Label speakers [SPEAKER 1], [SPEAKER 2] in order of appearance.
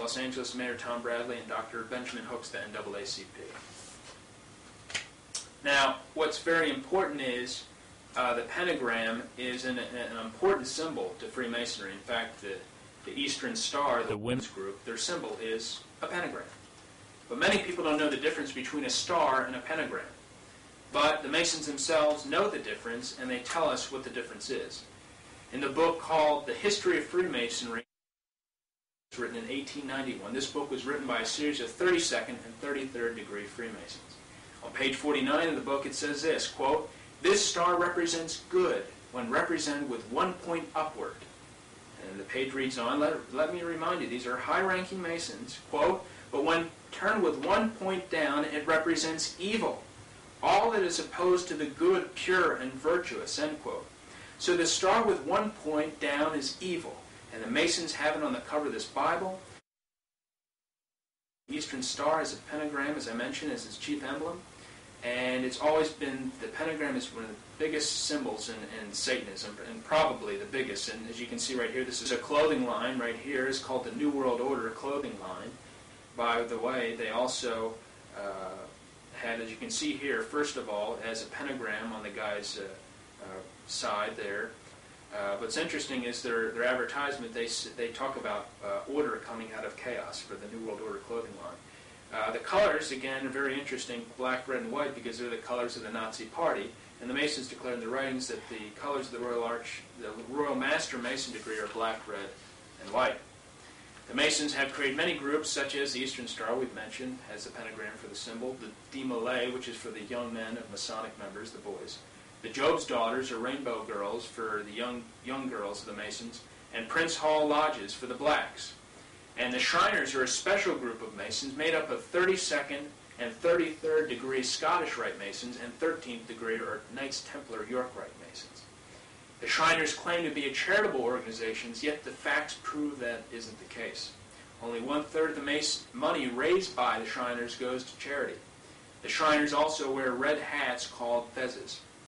[SPEAKER 1] Los Angeles Mayor Tom Bradley and Dr. Benjamin Hooks, the NAACP. Now, what's very important is the pentagram is an important symbol to Freemasonry. In fact, the Eastern Star, the women's group, their symbol is a pentagram. But many people don't know the difference between a star and a pentagram. But the Masons themselves know the difference, and they tell us what the difference is. In the book called The History of Freemasonry, it's written in 1891. This book was written by a series of 32nd and 33rd degree Freemasons. On page 49 of the book it says this, quote, "This star represents good when represented with 1 point upward." And the page reads on, let me remind you, these are high-ranking Masons, quote, "But when turned with 1 point down, it represents evil. All that is opposed to the good, pure, and virtuous," end quote. So the star with 1 point down is evil. And the Masons have it on the cover of this Bible. The Eastern Star is a pentagram, as I mentioned, as its chief emblem. And it's always been, the pentagram is one of the biggest symbols in Satanism, and probably the biggest. And as you can see right here, this is a clothing line right here. It's called the New World Order clothing line. By the way, they also had, as you can see here, first of all, as a pentagram on the guy's side there. What's interesting is their advertisement, they talk about order coming out of chaos for the New World Order clothing line. The colors, again, are very interesting, black, red, and white, because they're the colors of the Nazi Party. And the Masons declared in their writings that the colors of the Royal Master Mason degree are black, red, and white. The Masons have created many groups, such as the Eastern Star, we've mentioned, has the pentagram for the symbol, the Demolay, which is for the young men of Masonic members, the boys. The Job's Daughters, or Rainbow Girls, for the young girls of the Masons, and Prince Hall Lodges for the blacks. And the Shriners are a special group of Masons made up of 32nd and 33rd degree Scottish Rite Masons and 13th degree or Knights Templar York Rite Masons. The Shriners claim to be a charitable organization, yet the facts prove that isn't the case. Only 1/3 of the money raised by the Shriners goes to charity. The Shriners also wear red hats called fezzes.